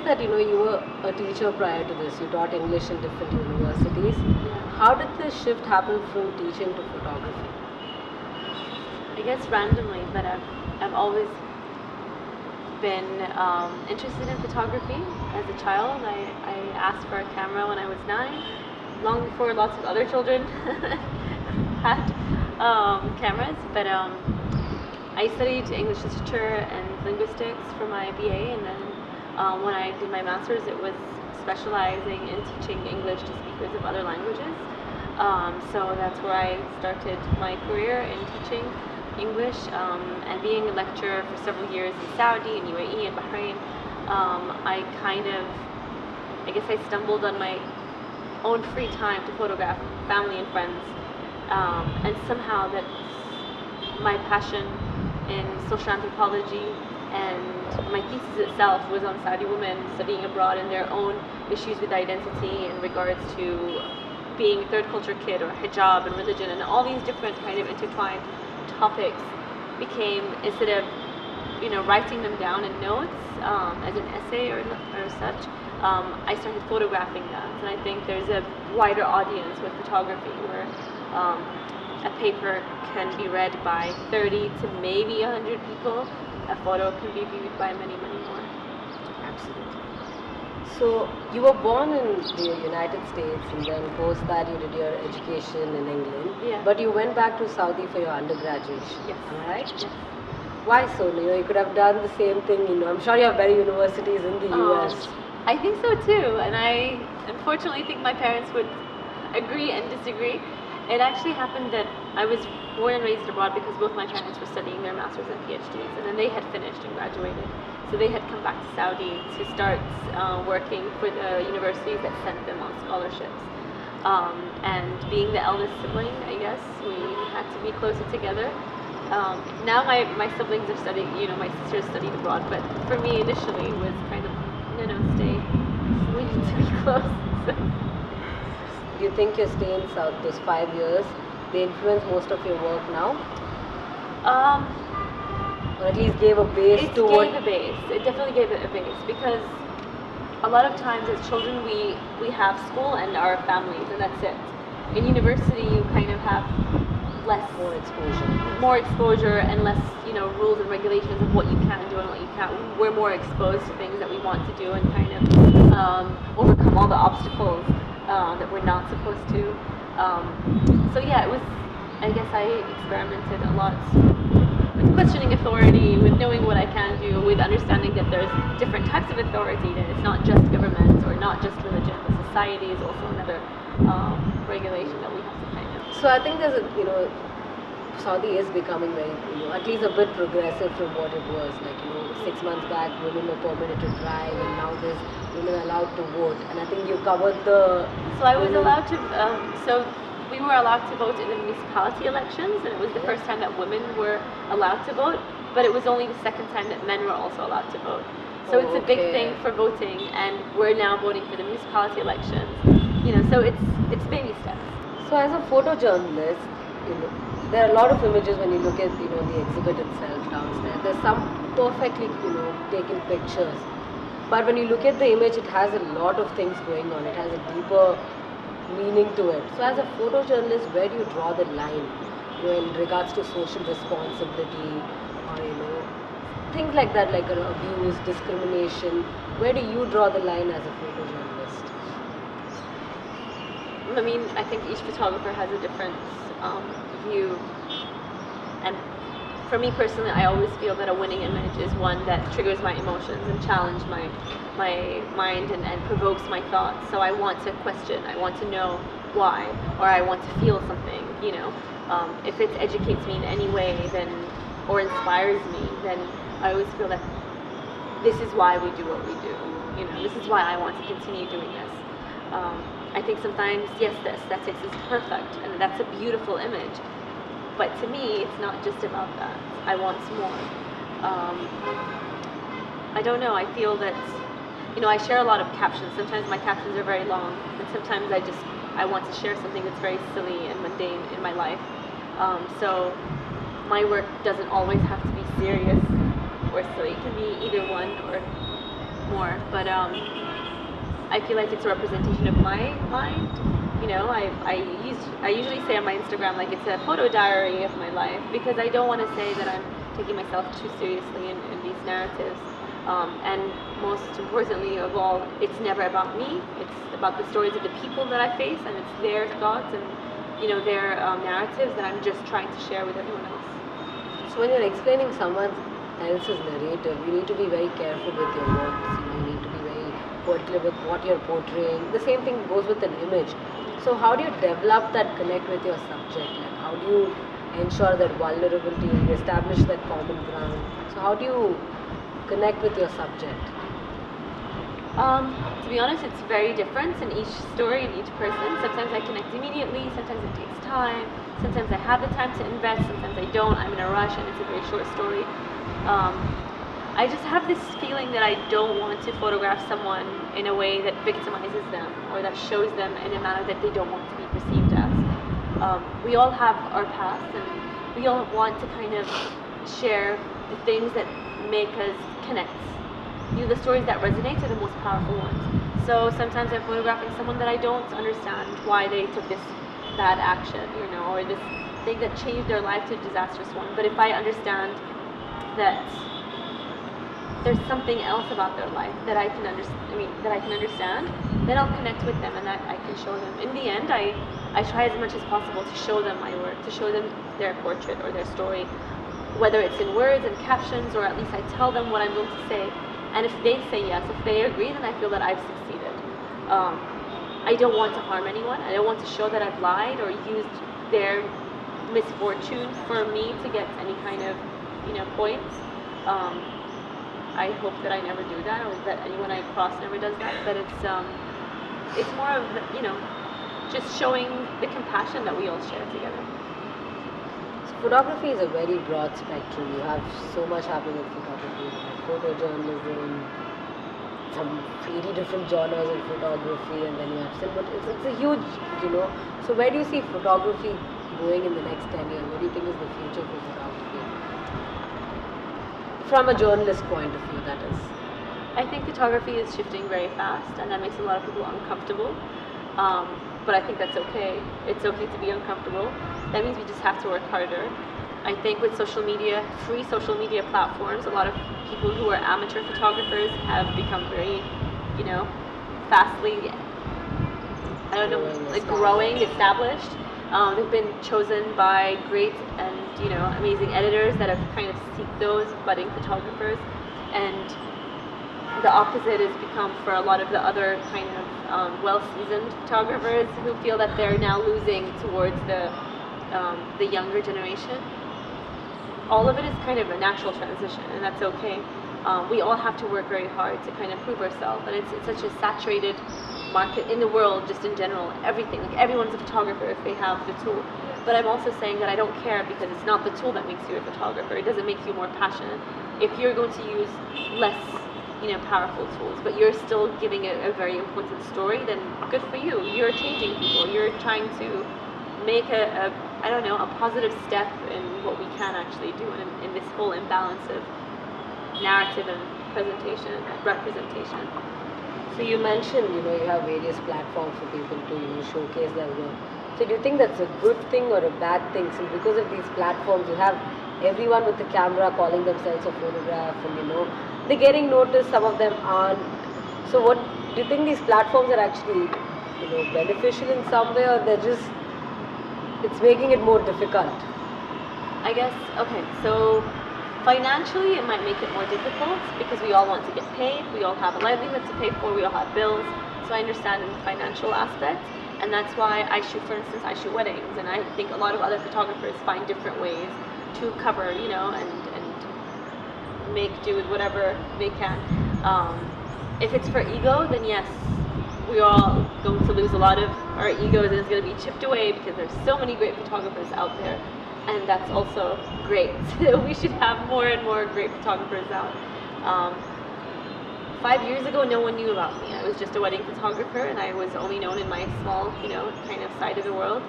that you were a teacher prior to this. You taught English in different universities. Yeah. How did this shift happen from teaching to photography? I guess randomly, but I've always been interested in photography as a child. I asked for a camera when I was 9, long before lots of other children had cameras. But I studied English literature and linguistics for my BA, and then when I did my master's, it was specializing in teaching English to speakers of other languages. So that's where I started my career in teaching English, and being a lecturer for several years in Saudi and UAE and Bahrain. I guess I stumbled on my own free time to photograph family and friends, and somehow that my passion in social anthropology and my thesis itself was on Saudi women studying abroad and their own issues with identity in regards to being a third culture kid, or hijab and religion, and all these different kind of intertwined topics became, instead of writing them down in notes as an essay or such, I started photographing that. And I think there's a wider audience with photography where a paper can be read by 30 to maybe 100 people. A photo can be viewed by many, many more. Absolutely. So you were born in the United States, and then post that you did your education in England. Yeah. But you went back to Saudi for your undergraduation. Yes. Am I right? Yes. Why so? You could have done the same thing. I'm sure you have better universities in the US. I think so too, and I unfortunately think my parents would agree and disagree. It actually happened that I was born and raised abroad because both my parents were studying their masters and PhDs, and then they had finished and graduated. So they had come back to Saudi to start working for the universities that sent them on scholarships. And being the eldest sibling, I guess, we had to be closer together. Now my siblings are studying, my sisters studied abroad, but for me initially it was kind of, stay, we need to be close. So. Do you think your stay in South, those 5 years, they influence most of your work now? Or at least gave a base to what? It gave a base. It definitely gave it a base, because a lot of times as children we have school and our families, and that's it. In university you kind of have more exposure and less rules and regulations of what you can do and what you can't. We're more exposed to things that we want to do and kind of overcome all the obstacles that we're not supposed to. So yeah, it was, I guess I experimented a lot with questioning authority, with knowing what I can do, with understanding that there's different types of authority, that it's not just government or not just religion, but society is also another regulation that we have to kind of. So I think there's Saudi is becoming very, at least a bit progressive from what it was. 6 months back, women were permitted to drive, and now there's women allowed to vote. And I think you covered the. So I was allowed to. So we were allowed to vote in the municipality elections, and it was the first time that women were allowed to vote. But it was only the second time that men were also allowed to vote. So it's a big thing for voting, and we're now voting for the municipality elections. So it's baby steps. So as a photojournalist, there are a lot of images when you look at the exhibit itself downstairs. There's some perfectly taken pictures, but when you look at the image, it has a lot of things going on. It has a deeper meaning to it. So as a photojournalist, where do you draw the line in regards to social responsibility, or things like that, like abuse, discrimination? Where do you draw the line as a photojournalist? I mean, I think each photographer has a different view, and for me personally, I always feel that a winning image is one that triggers my emotions and challenges my mind and provokes my thoughts. So I want to question, I want to know why, or I want to feel something. If it educates me in any way, then or inspires me, then I always feel that this is why we do what we do. This is why I want to continue doing this. I think sometimes, yes, the aesthetics is perfect, and that's a beautiful image. But to me, it's not just about that. I want more. I don't know, I feel that, I share a lot of captions. Sometimes my captions are very long, and sometimes I want to share something that's very silly and mundane in my life. So my work doesn't always have to be serious or silly. It can be either one, or more, but I feel like it's a representation of my mind. You know, I usually say on my Instagram, like, it's a photo diary of my life, because I don't want to say that I'm taking myself too seriously in these narratives. And most importantly of all, it's never about me. It's about the stories of the people that I face, and it's their thoughts and, you know, their narratives that I'm just trying to share with everyone else. So when you're explaining someone else's narrative, you need to be very careful with your words. You need to be very particular with what you're portraying. The same thing goes with an image. So how do you develop that connect with your subject? Like, how do you ensure that vulnerability, you establish that common ground? So how do you connect with your subject? To be honest, it's very different in each story, in each person. Sometimes I connect immediately, sometimes it takes time, sometimes I have the time to invest, sometimes I don't, I'm in a rush and it's a very short story. I just have this feeling that I don't want to photograph someone in a way that victimizes them or that shows them in a manner that they don't want to be perceived as. We all have our past, and we all want to kind of share the things that make us connect. You know, the stories that resonate are the most powerful ones. So sometimes I'm photographing someone that I don't understand why they took this bad action, you know, or this thing that changed their life to a disastrous one. But if I understand that there's something else about their life that I can understand, then I'll connect with them and that I can show them. In the end, I try as much as possible to show them my work, to show them their portrait or their story, whether it's in words and captions, or at least I tell them what I'm going to say. And if they say yes, if they agree, then I feel that I've succeeded. I don't want to harm anyone. I don't want to show that I've lied or used their misfortune for me to get any kind of, you know, points. I hope that I never do that, or that anyone I cross never does that. But it's more of, you know, just showing the compassion that we all share together. So photography is a very broad spectrum. You have so much happening with photography, like photojournalism, some 80 different genres in photography, and then you have cinema. It's a huge, you know. So where do you see photography going in the next 10 years? What do you think is the future for photography? From a journalist point of view, that is. I think photography is shifting very fast, and that makes a lot of people uncomfortable. But I think that's okay. It's okay to be uncomfortable. That means we just have to work harder. I think with social media, free social media platforms, a lot of people who are amateur photographers have become very, you know, fastly, I don't know, like growing, established. They've been chosen by great and, you know, amazing editors that have kind of seeked those budding photographers, and the opposite has become for a lot of the other kind of well-seasoned photographers who feel that they're now losing towards the younger generation. All of it is kind of a natural transition, and that's okay. We all have to work very hard to kind of prove ourselves, and it's such a saturated market in the world, just in general, everything. Like, everyone's a photographer if they have the tool. But I'm also saying that I don't care, because it's not the tool that makes you a photographer. It doesn't make you more passionate. If you're going to use less, you know, powerful tools, but you're still giving a very important story, then good for you. You're changing people. You're trying to make a I don't know, a positive step in what we can actually do in this whole imbalance of narrative and presentation and representation. So you mentioned, you know, you have various platforms for people to, you know, showcase their work. So do you think that's a good thing or a bad thing? So because of these platforms, you have everyone with the camera calling themselves a photograph, and, you know, they're getting noticed, some of them aren't. So what do you think, these platforms are actually, you know, beneficial in some way, or they're just, it's making it more difficult? I guess, okay, so financially it might make it more difficult, because we all want to get paid, we all have a livelihood to pay for, we all have bills. So I understand in the financial aspect, and that's why I shoot, for instance, I shoot weddings, and I think a lot of other photographers find different ways to cover, you know, and make do with whatever they can. If it's for ego, then yes, we're all going to lose a lot of our egos, and it's going to be chipped away, because there's so many great photographers out there, and that's also great. We should have more and more great photographers out. 5 years ago, no one knew about me. I was just a wedding photographer, and I was only known in my small, you know, kind of side of the world,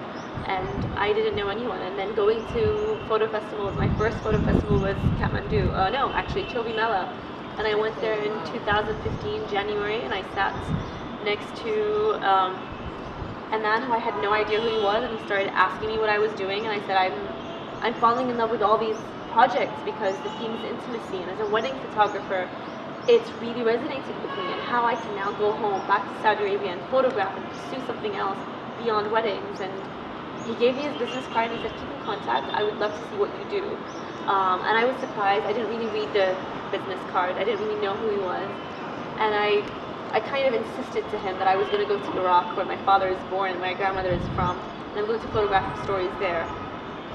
and I didn't know anyone. And then going to photo festivals, my first photo festival was Kathmandu. No, actually, Chobi Mela. and I went there in 2015 January, and I sat next to a man who I had no idea who he was, and he started asking me what I was doing, and I said, I'm falling in love with all these projects because the theme is intimacy, and as a wedding photographer, it's really resonated with me, and how I can now go home back to Saudi Arabia and photograph and pursue something else beyond weddings. And he gave me his business card and he said, keep in contact, I would love to see what you do. And I was surprised. I didn't really read the business card. I didn't really know who he was, and I kind of insisted to him that I was going to go to Iraq, where my father is born and my grandmother is from, and I'm going to photograph stories there.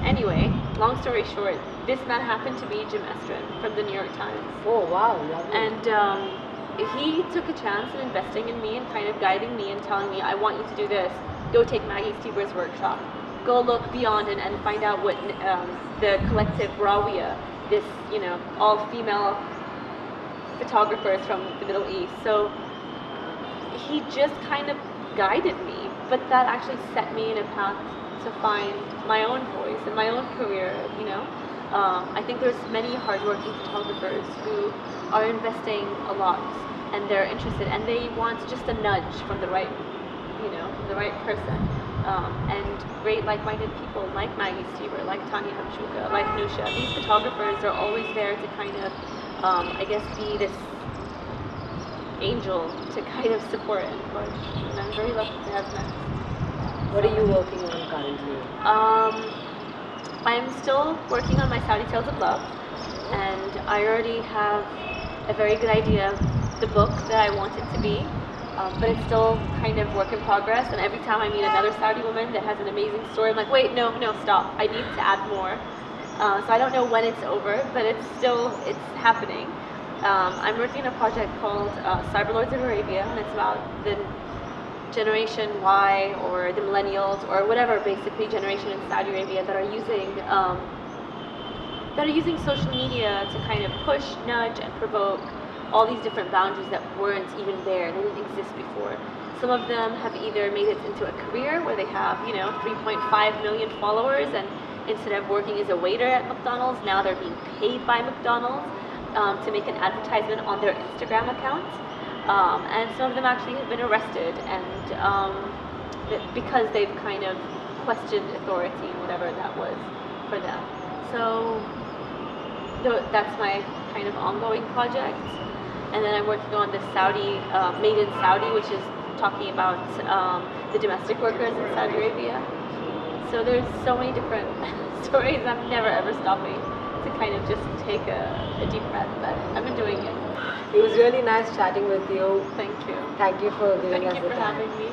Anyway, long story short, this man happened to be Jim Estrin from the New York Times. Oh wow, lovely. And he took a chance in investing in me and kind of guiding me and telling me, I want you to do this. Go take Maggie Stieber's workshop. Go look beyond and find out what the collective Rawiya, this, you know, all-female photographers from the Middle East. So he just kind of guided me, but that actually set me in a path to find my own voice and my own career, you know. I think there's many hardworking photographers who are investing a lot, and they're interested, and they want just a nudge from the right, you know, the right person. And great like-minded people like Maggie Stieber, like Tanya Hamshuka, like Nusha. These photographers are always there to kind of, I guess, be this angel to kind of support and push. And I'm very lucky to have met. What are you working on currently? I'm still working on my Saudi Tales of Love, and I already have a very good idea of the book that I want it to be, but it's still kind of work in progress, and every time I meet another Saudi woman that has an amazing story, I'm like, wait, no, stop, I need to add more. So I don't know when it's over, but it's happening. I'm working on a project called Cyberlords of Arabia, and it's about the Generation Y or the millennials or whatever, basically generation in Saudi Arabia that are using social media to kind of push, nudge, and provoke all these different boundaries that weren't even there, they didn't exist before. Some of them have either made it into a career where they have, you know, 3.5 million followers, and instead of working as a waiter at McDonald's, now they're being paid by McDonald's to make an advertisement on their Instagram account. And some of them actually have been arrested, and because they've kind of questioned authority, whatever that was for them. So that's my kind of ongoing project. And then I'm working on the Saudi, Made in Saudi, which is talking about the domestic workers in Saudi Arabia. So there's so many different stories. I'm never ever stopping to kind of just take a deep breath, but I'm enjoying it. It was really nice chatting with you. Thank you. Thank you for giving us the time. Thank you for having me.